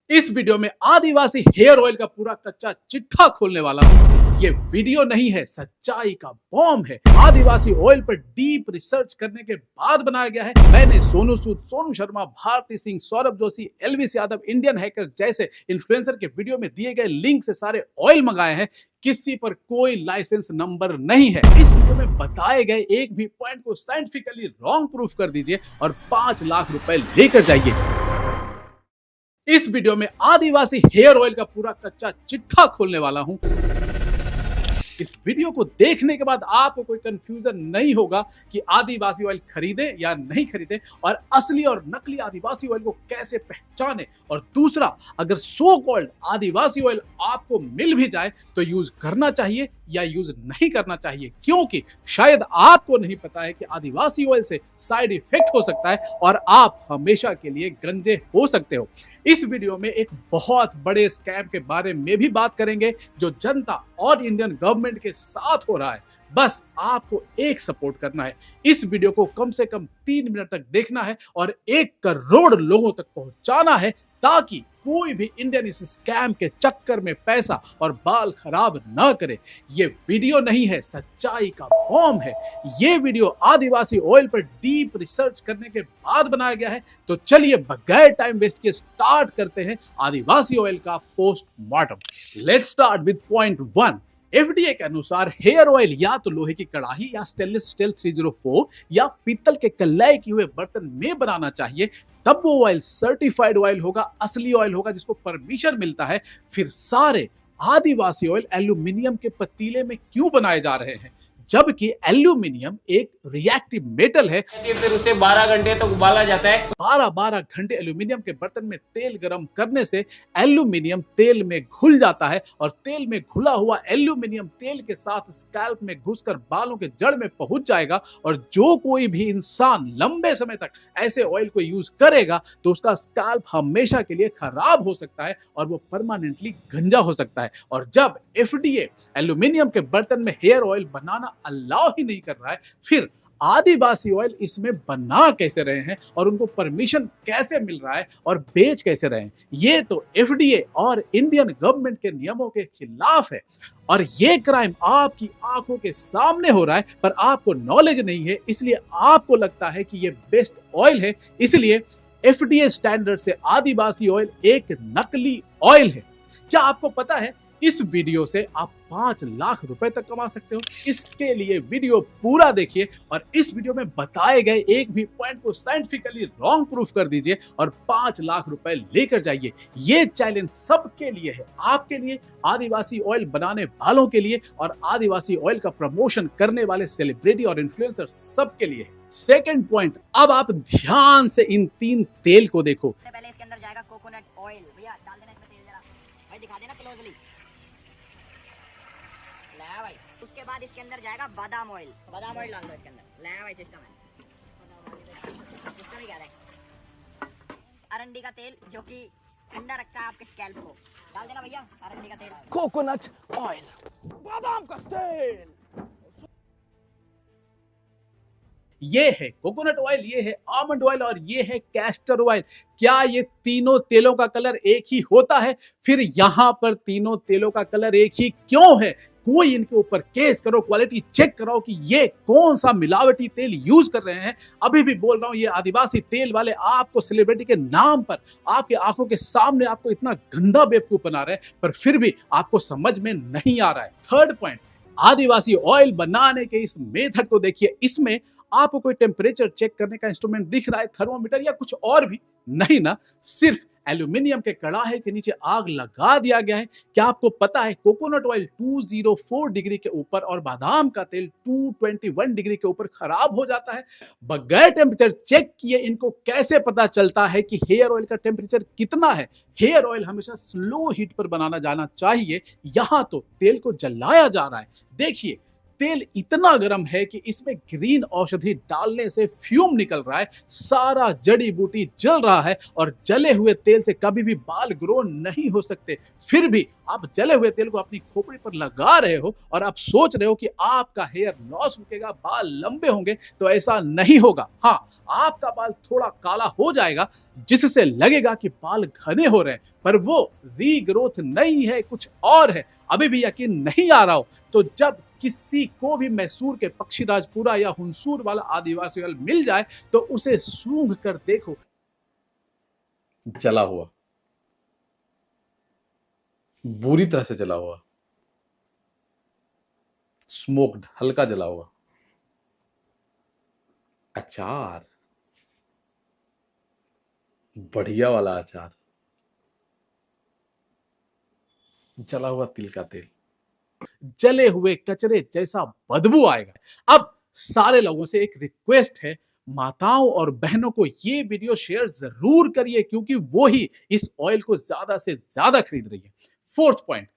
इस वीडियो में आदिवासी hair oil का पूरा कच्चा चिट्ठा खोलने वाला हूं। ये वीडियो नहीं है, सच्चाई का बॉम्ब है। आदिवासी ऑयल पर डीप रिसर्च करने के बाद बनाया गया है। मैंने सोनू सूद, सोनू शर्मा, भारती सिंह, सौरभ जोशी, एलविस यादव, इंडियन हैकर जैसे इन्फ्लुएंसर के वीडियो में दिए गए लिंक से सारे ऑयल मंगाए हैं। किसी पर कोई लाइसेंस नंबर नहीं है। इस वीडियो में बताए गए एक भी पॉइंट को साइंटिफिकली रॉन्ग प्रूफ कर दीजिए और 5 लाख रुपए लेकर जाइए। इस वीडियो में आदिवासी हेयर ऑयल का पूरा कच्चा चिट्ठा खोलने वाला हूं। इस वीडियो को देखने के बाद आपको कोई कंफ्यूजन नहीं होगा कि आदिवासी ऑयल खरीदें या नहीं खरीदें, और असली और नकली आदिवासी ऑयल को कैसे पहचानें। और दूसरा, अगर सो कॉल्ड आदिवासी ऑयल आपको मिल भी जाए तो यूज करना चाहिए या यूज नहीं करना चाहिए, क्योंकि शायद आपको नहीं पता है कि आदिवासी ऑयल से साइड इफेक्ट हो सकता है और आप हमेशा के लिए गंजे हो सकते हो। इस वीडियो में एक बहुत बड़े स्कैम के बारे में भी बात करेंगे जो जनता और इंडियन गवर्नमेंट के साथ हो रहा है। बस आपको एक सपोर्ट करना है, इस वीडियो को कम से कम 3 मिनट तक देखना है और 1 करोड़ लोगों तक पहुंचाना है, ताकि कोई भी इंडियन इस स्कैम के चक्कर में पैसा और बाल खराब ना करे। ये वीडियो नहीं है, सच्चाई का बॉम्ब है। ये वीडियो आदिवासी ऑयल पर डीप रिसर्च करने के बाद बनाया गया है। तो चलिए बगैर टाइम वेस्ट के स्टार्ट करते हैं आदिवासी ऑयल का postmortem. Let's start with point 1। FDA के अनुसार हेयर ऑयल या तो लोहे की कड़ाही या स्टेनलेस स्टील 304 या पीतल के कलाई किए हुए बर्तन में बनाना चाहिए, तब वो ऑयल सर्टिफाइड ऑयल होगा, असली ऑयल होगा जिसको परमिशन मिलता है। फिर सारे आदिवासी ऑयल एल्यूमिनियम के पतीले में क्यों बनाए जा रहे हैं, जबकि एल्यूमिनियम एक रिएक्टिव मेटल है। फिर उसे 12 घंटे तक उबाला जाता है। 12 घंटे एल्यूमिनियम के बर्तन में तेल गर्म करने से एल्यूमिनियम तेल में घुल जाता है और तेल में घुला हुआ एल्यूमिनियम तेल के साथ स्कैल्प में घुसकर बालों के जड़ में पहुंच जाएगा। और जो कोई भी इंसान लंबे समय तक ऐसे ऑयल को यूज करेगा तो उसका स्कैल्प हमेशा के लिए खराब हो सकता है और वो परमानेंटली गंजा हो सकता है। और जब एफडीए एल्यूमिनियम के बर्तन में हेयर ऑयल बनाना अलाउ ही नहीं कर रहा है, फिर आदिवासी ऑयल इसमें बना कैसे रहे हैं और उनको परमिशन कैसे मिल रहा है और बेच कैसे रहे हैं। ये तो एफडीए और इंडियन गवर्नमेंट के नियमों के खिलाफ है और ये क्राइम आपकी आंखों के सामने हो रहा है, पर आपको नॉलेज नहीं है, इसलिए आपको लगता है कि ये बेस्ट ऑयल है। इसलिए एफडीए स्टैंडर्ड से आदिवासी ऑयल एक नकली ऑयल है। क्या आपको पता है इस वीडियो से आप 5 लाख रुपए तक कमा सकते हो? इसके लिए वीडियो पूरा देखिए और इस वीडियो में बताए गए एक भी पॉइंट को साइंटिफिकली रॉन्ग प्रूफ कर दीजिए और 5 लाख रुपए लेकर जाइए। ये चैलेंज सबके लिए है, आपके लिए, आदिवासी ऑयल बनाने वालों के लिए और आदिवासी ऑयल का प्रमोशन करने वाले सेलिब्रिटी और इन्फ्लुएंसर सबके लिए। सेकंड पॉइंट, अब आप ध्यान से इन 3 तेल को देखो। पहले इसके अंदर जाएगा कोकोनट ऑयल। भैया डाल देना इसमें तेल जरा, भाई दिखा देना क्लोजली। ले भाई, उसके बाद इसके अंदर जाएगा बादाम ऑयल। बादाम ऑयल डाल दो इसके अंदर। ले भाई, सिस्टम है, सिस्टम ही क्या है। अरंडी का तेल जो कि ठंडा रखता है आपके स्कैल्प को, डाल देना भैया अरंडी का तेल। कोकोनट ऑयल, बादाम का तेल। ये है कोकोनट ऑयल, ये है आमंड ऑयल और ये है कैस्टर ऑयल। क्या ये तीनों तेलों का कलर एक ही होता है? फिर यहां पर तीनों तेलों का कलर एक ही क्यों है? कोई इनके ऊपर केस करो, क्वालिटी चेक कराओ कि ये कौन सा मिलावटी तेल यूज कर रहे हैं। अभी भी बोल रहा हूं, ये आदिवासी तेल वाले आपको सेलिब्रिटी के नाम पर आपकी आंखों के सामने आपको इतना गंदा बेवकूफ बना रहे हैं, पर फिर भी आपको समझ में नहीं आ रहा है। थर्ड पॉइंट, आदिवासी ऑयल बनाने के इस मेथड को देखिए। इसमें आपको कोई टेम्परेचर चेक करने का इंस्ट्रूमेंट दिख रहा है, थर्मोमीटर या कुछ और भी नहीं ना, सिर्फ एल्यूमिनियम के कड़ाहे के नीचे आग लगा दिया गया है। क्या आपको पता है कोकोनट ऑयल 204 डिग्री के ऊपर और बादाम का तेल 221 डिग्री के ऊपर खराब हो जाता है? बगैर टेम्परेचर चेक किए इनको कैसे पता चलता है कि हेयर ऑयल का टेम्परेचर कितना है? हेयर ऑयल हमेशा स्लो हीट पर बनाना जाना चाहिए, यहां तो तेल को जलाया जा रहा है। देखिए तेल इतना गर्म है कि इसमें ग्रीन औषधि डालने से फ्यूम निकल रहा है, सारा जड़ी बूटी जल रहा है और जले हुए तेल से कभी भी बाल ग्रो नहीं हो सकते। फिर भी आप जले हुए तेल को अपनी खोपड़ी पर लगा रहे हो और आप सोच रहे हो कि आपका हेयर लॉस रुकेगा, बाल लंबे होंगे। तो ऐसा नहीं होगा। हाँ, आपका बाल थोड़ा काला हो जाएगा जिससे लगेगा कि बाल घने हो रहे हैं, पर वो रीग्रोथ नहीं है, कुछ और है। अभी भी यकीन नहीं आ रहा हो तो जब किसी को भी मैसूर के पक्षीराजपुरा या हुंसूर वाला आदिवासी ऑयल मिल जाए तो उसे सूंघ कर देखो। जला हुआ, बुरी तरह से जला हुआ, स्मोक्ड, हल्का जला हुआ। अचार, बढ़िया वाला अचार, जला हुआ तिल का तेल, जले हुए कचरे जैसा बदबू आएगा। अब सारे लोगों से एक रिक्वेस्ट है, माताओं और बहनों को ये वीडियो शेयर जरूर करिए क्योंकि वो ही इस ऑयल को ज्यादा से ज्यादा खरीद रही है। फोर्थ पॉइंट,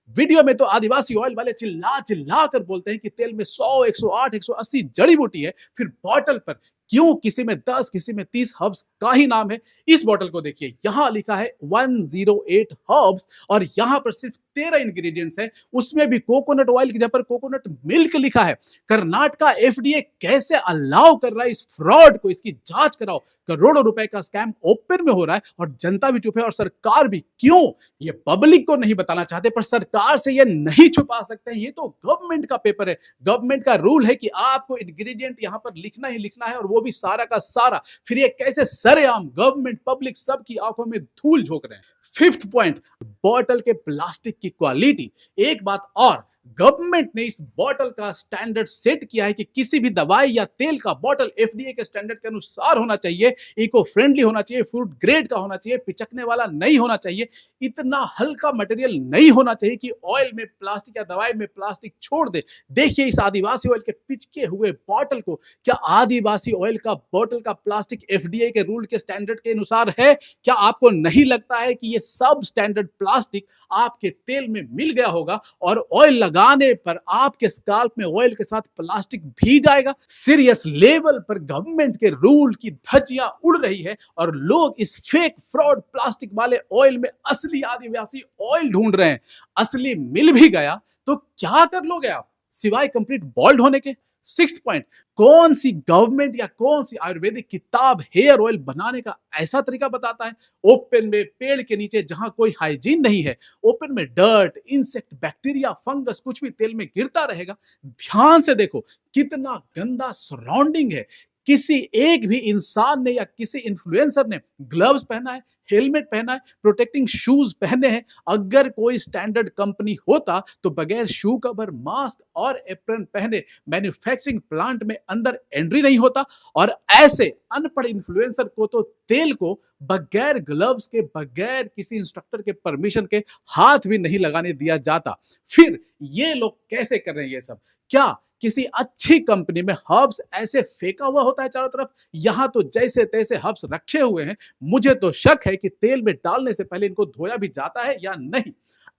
वीडियो में तो आदिवासी ऑयल वाले चिल्ला चिल्ला कर बोलते हैं कि तेल में 100, 108, 180 जड़ी बूटी है, फिर बॉटल पर क्यों किसी में 10, किसी में 30 हर्ब्स का ही नाम है। इस बॉटल को देखिए, यहां लिखा है 108 हर्ब्स और यहां पर सिर्फ 13 इंग्रेडिएंट्स है, उसमें भी कोकोनट ऑयल की जगह पर कोकोनट मिल्क लिखा है। कर्नाटका एफडीए कैसे अलाउ कर रहा है इस फ्रॉड को? इसकी जांच कराओ। करोड़ों रुपए का स्कैम ओपन में हो रहा है और जनता भी चुप है और सरकार भी। क्यों? ये पब्लिक को नहीं बताना चाहते पर सरकार से ये नहीं छुपा सकते हैं। ये तो गवर्नमेंट का पेपर है, गवर्नमेंट का रूल है कि आपको इंग्रेडिएंट यहां पर लिखना ही लिखना है और वो भी सारा का सारा। फिर ये कैसे सरेआम गवर्नमेंट पब्लिक सबकी आंखों में धूल झोंक रहे हैं। फिफ्थ पॉइंट, बॉटल के प्लास्टिक की क्वालिटी। एक बात और, गवर्नमेंट ने इस बॉटल का स्टैंडर्ड सेट किया है कि किसी भी दवाई या तेल का बॉटल एफडीए के स्टैंडर्ड के अनुसार होना चाहिए, इको फ्रेंडली होना चाहिए, फूड ग्रेड का होना चाहिए, पिचकने वाला नहीं होना चाहिए, इतना हल्का मटेरियल नहीं होना चाहिए कि ऑयल में प्लास्टिक या दवाई में प्लास्टिक छोड़ दे। देखिए इस आदिवासी ऑयल के पिचके हुए बॉटल को। क्या आदिवासी ऑयल का बॉटल का प्लास्टिक एफडीए के रूल के स्टैंडर्ड के अनुसार है? क्या आपको नहीं लगता है कि ये सब स्टैंडर्ड प्लास्टिक आपके तेल में मिल गया होगा और ऑयल लगाने पर आपके स्काल्प में ऑयल के साथ प्लास्टिक भी जाएगा? सीरियस लेवल पर गवर्नमेंट के रूल की धज्जियां उड़ रही है और लोग इस फेक फ्रॉड प्लास्टिक वाले ऑयल में असली आदिवासी ऑयल ढूंढ रहे हैं। असली मिल भी गया तो क्या कर लोगे आप सिवाय कंप्लीट बॉल्ड होने के? सिक्स्थ पॉइंट, कौन सी गवर्नमेंट या कौन सी आयुर्वेदिक किताब हेयर ऑयल बनाने का ऐसा तरीका बताता है? ओपन में पेड़ के नीचे जहां कोई हाइजीन नहीं है, ओपन में डर्ट, इंसेक्ट, बैक्टीरिया, फंगस कुछ भी तेल में गिरता रहेगा। ध्यान से देखो कितना गंदा सराउंडिंग है। किसी एक भी इंसान ने या किसी इन्फ्लुएंसर ने ग्लव्स पहना है, हेलमेट पहना है, प्रोटेक्टिंग शूज पहने हैं। अगर कोई स्टैंडर्ड कंपनी होता तो बगैर शू कवर, मास्क और एप्रन पहने मैन्युफैक्चरिंग प्लांट में अंदर एंट्री नहीं होता और ऐसे अनपढ़ इन्फ्लुएंसर को तो तेल को बगैर ग्लव्स के, बगैर किसी इंस्ट्रक्टर के परमिशन के हाथ भी नहीं लगाने दिया जाता। फिर ये लोग कैसे कर रहे हैं ये सब? क्या किसी अच्छी कंपनी में हर्ब्स ऐसे फेंका हुआ होता है चारों तरफ? यहां तो जैसे तैसे हर्ब्स रखे हुए हैं। मुझे तो शक है कि तेल में डालने से पहले इनको धोया भी जाता है या नहीं।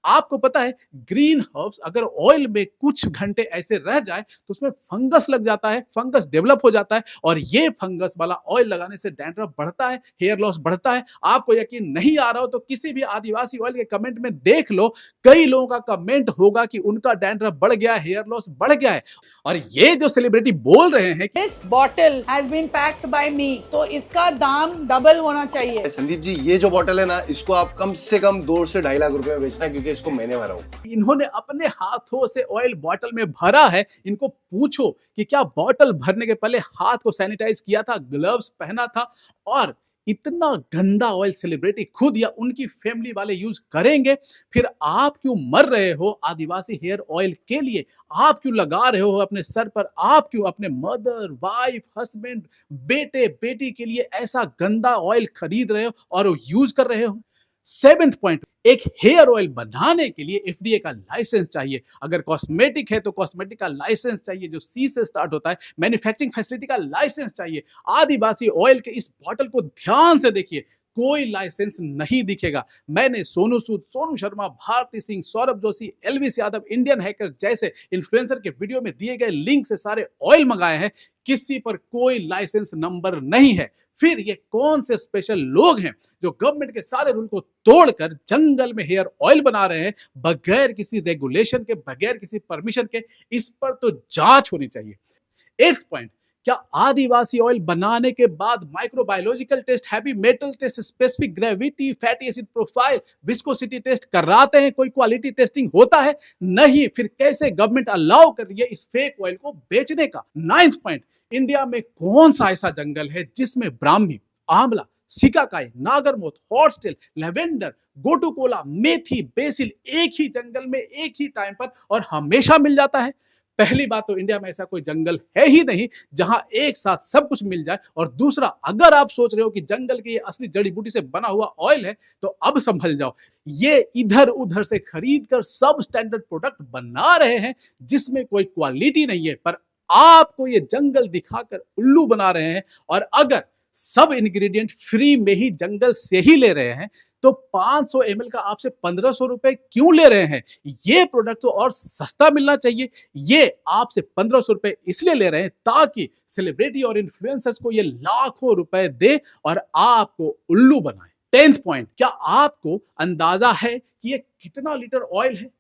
आपको पता है ग्रीन हर्ब्स अगर ऑयल में कुछ घंटे ऐसे रह जाए तो उसमें फंगस लग जाता है, फंगस डेवलप हो जाता है और ये फंगस वाला ऑयल लगाने से डैंड्रफ बढ़ता है, हेयर लॉस बढ़ता है। आपको यकीन नहीं आ रहा हो तो किसी भी आदिवासी ऑयल के कमेंट में देख लो, कई लोगों का कमेंट होगा कि उनका डैंड्रफ बढ़ गया है, हेयर लॉस बढ़ गया है। और ये जो सेलिब्रिटी बोल रहे हैं कि This bottle has been packed by me, तो इसका दाम डबल होना चाहिए। संदीप जी, ये जो बॉटल है ना, इसको आप कम से कम 2 से 2.5 लाख रुपए में बेचना, क्योंकि इसको मैंने भरा हूँ। इन्होंने अपने हाथों से ऑयल बॉटल में भरा है। इनको पूछो कि क्या बॉटल भरने के पहले हाथ को सैनिटाइज किया था, ग्लव्स पहना था? और इतना गंदा ऑयल सेलिब्रिटी खुद या उनकी फैमिली वाले यूज करेंगे? फिर आप क्यों मर रहे हो आदिवासी हेयर ऑयल के लिए? आप क्यों लगा रहे हो अपने सर पर? आप क्यों अपने मदर, वाइफ, हस्बैंड, बेटे, बेटी के लिए ऐसा गंदा ऑयल खरीद रहे हो और यूज कर रहे हो? सेवेंथ पॉइंट, एक हेयर ऑयल बनाने के लिए एफडीए का लाइसेंस चाहिए। अगर कॉस्मेटिक है तो कॉस्मेटिक का लाइसेंस चाहिए जो सी से स्टार्ट होता है। मैन्युफैक्चरिंग फैसिलिटी का लाइसेंस चाहिए। आदिवासी ऑयल के इस बॉटल को ध्यान से देखिए, कोई लाइसेंस नहीं दिखेगा। मैंने सोनू सूद, सोनू शर्मा, भारती सिंह, सौरभ जोशी, एलविस यादव, इंडियन हैकर जैसे इन्फ्लुएंसर के वीडियो में दिए गए लिंक से सारे ऑयल मंगाए हैं, किसी पर कोई लाइसेंस नंबर नहीं है। फिर ये कौन से स्पेशल लोग हैं जो गवर्नमेंट के सारे रूल को तोड़कर जंगल में हेयर ऑयल बना रहे हैं बगैर किसी रेगुलेशन के, बगैर किसी परमिशन के? इस पर तो जांच होनी चाहिए। 8th पॉइंट, क्या आदिवासी ऑयल बनाने के बाद microbiological test, heavy metal test, specific gravity, fatty acid profile, viscosity test कराते हैं? कोई क्वालिटी टेस्टिंग होता है? नहीं। फिर कैसे गवर्नमेंट अलाउ कर रही है इस फेक ऑयल को बेचने का? 9th पॉइंट, इंडिया में कौन सा ऐसा जंगल है जिसमें ब्राह्मी, आंवला, सिकाकाई, नागरमोथ, हॉर्सटेल, लेवेंडर, गोटुकोला, मेथी, बेसिल एक ही जंगल में एक ही टाइम पर और हमेशा मिल जाता है? पहली बात तो इंडिया में ऐसा कोई जंगल है ही नहीं जहां एक साथ सब कुछ मिल जाए। और दूसरा, अगर आप सोच रहे हो कि जंगल की ये असली जड़ी बूटी से बना हुआ ऑयल है तो अब संभल जाओ। ये इधर उधर से खरीद कर सब स्टैंडर्ड प्रोडक्ट बना रहे हैं जिसमें कोई क्वालिटी नहीं है, पर आपको ये जंगल दिखाकर उल्लू बना रहे हैं। और अगर सब इंग्रेडिएंट फ्री में ही जंगल से ही ले रहे हैं तो 500 ml का आपसे 1500 रुपए क्यों ले रहे हैं? ये प्रोडक्ट तो और सस्ता मिलना चाहिए। ये आपसे 1500 रुपए इसलिए ले रहे हैं ताकि सेलिब्रिटी और इन्फ्लुएंसर्स को ये लाखों रुपए दे और आपको उल्लू बनाए। 10th पॉइंट, क्या आपको अंदाजा है कि ये कितना लीटर ऑयल है?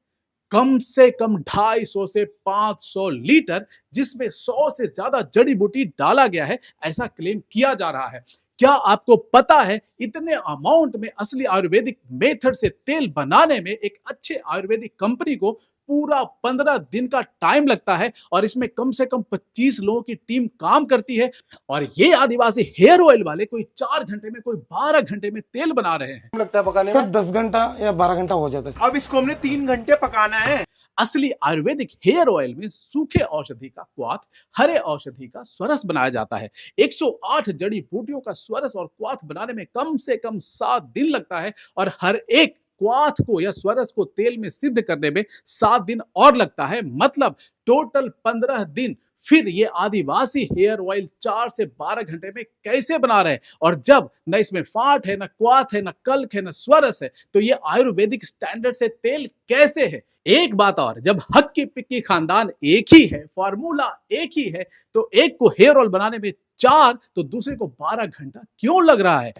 कम से कम 250 से 500 लीटर, जिसमें 100 से ज्यादा जड़ी बूटी डाला गया है, ऐसा क्लेम किया जा रहा है। क्या आपको पता है इतने अमाउंट में असली आयुर्वेदिक मेथड से तेल बनाने में एक अच्छे आयुर्वेदिक कंपनी को पूरा 15 दिन का टाइम लगता है और इसमें कम से कम 25 लोगों की टीम काम करती है। और ये आदिवासी हेयर ऑयल वाले कोई 4 घंटे में, कोई 12 घंटे में तेल बना रहे हैं। लगता है पकाने सर में 10 घंटा या 12 घंटा हो जाता है। अब इसको हमने 3 घंटे पकाना है। असली आयुर्वेदिक हेयर ऑयल में सूखे औषधि का क्वाथ, हरे औषधि का स्वरस बनाया जाता है। 108 जड़ी बूटियों का स्वरस और क्वाथ बनाने में कम से कम 7 दिन लगता है और हर एक क्वाथ को या स्वरस को तेल में सिद्ध करने में 7 दिन और लगता है, मतलब टोटल 15 दिन। फिर ये आदिवासी हेयर ऑयल 4 से 12 घंटे में कैसे बना रहे हैं? और जब न इसमें फाट है, न क्वाथ है, न कल्क है, न स्वरस है, तो ये आयुर्वेदिक स्टैंडर्ड से तेल कैसे है? एक बात और, जब हक्की पिक्की खानदान एक ही है, फार्मूला एक ही है, तो एक को हेयर ऑयल बनाने में 4 तो दूसरे को 12 घंटा क्यों लग रहा है?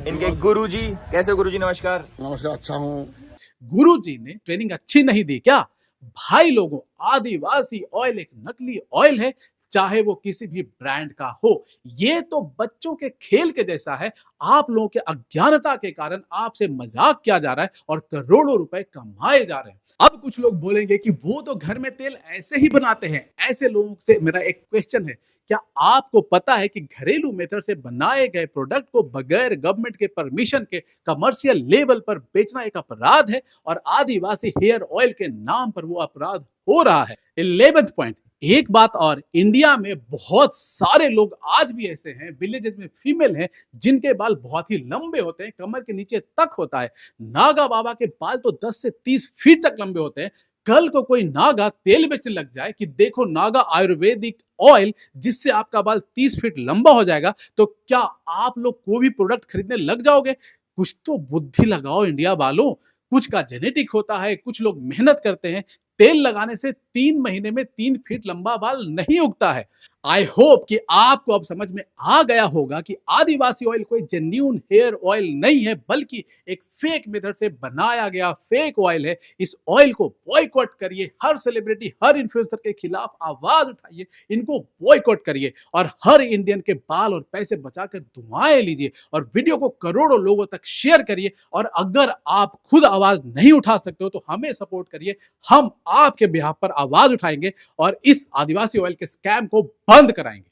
इनके गुरुजी, कैसे गुरुजी? नमस्कार। नमस्कार, अच्छा हूँ। गुरुजी ने ट्रेनिंग अच्छी नहीं दी क्या? भाई लोगों, आदिवासी ऑयल एक नकली ऑयल है, चाहे वो किसी भी ब्रांड का हो। ये तो बच्चों के खेल के जैसा है। आप लोगों के अज्ञानता के कारण आपसे मजाक किया जा रहा है और करोड़ों रुपए कमाए जा रहे हैं। अब कुछ लोग बोलेंगे कि वो तो घर में तेल ऐसे ही बनाते हैं। ऐसे लोगों से मेरा एक क्वेश्चन है, क्या आपको पता है कि घरेलू मेथड से बनाए गए प्रोडक्ट को बगैर गवर्नमेंट के परमिशन के कमर्शियल लेवल पर बेचना एक अपराध है और आदिवासी हेयर ऑयल के नाम पर वो अपराध हो रहा है। 11th पॉइंट, एक बात और, इंडिया में बहुत सारे लोग आज भी ऐसे हैं, विलेजेस में फीमेल हैं, जिनके बाल बहुत ही लंबे होते हैं, कमर के नीचे तक होता है। नागा बाबा के बाल तो 10 से 30 फीट तक लंबे होते हैं। कल को कोई नागा तेल बेचने लग जाए कि देखो नागा आयुर्वेदिक ऑयल जिससे आपका बाल 30 फीट लंबा हो जाएगा, तो क्या आप लोग कोई भी प्रोडक्ट खरीदने लग जाओगे? कुछ तो बुद्धि लगाओ इंडिया वालों। कुछ का जेनेटिक होता है, कुछ लोग मेहनत करते हैं। तेल लगाने से 3 महीने में 3 फीट लंबा बाल नहीं उगता है। आई होप कि आपको अब समझ में आ गया होगा कि आदिवासी ऑयल कोई जेन्युइन हेयर ऑयल नहीं है, बल्कि एक फेक मेथड से बनाया गया फेक ऑयल है। इस ऑयल को बॉयकॉट करिए। हर सेलिब्रिटी, हर इन्फ्लुएंसर के खिलाफ आवाज उठाइए, इनको बॉयकॉट करिए और हर इंडियन के बाल और पैसे बचाकर दुआएं लीजिए और वीडियो को करोड़ों लोगों तक शेयर करिए। और अगर आप खुद आवाज नहीं उठा सकते हो तो हमें सपोर्ट करिए, हम आपके बिहाफ पर आवाज उठाएंगे और इस आदिवासी ऑयल के स्कैम को बंद कराएंगे।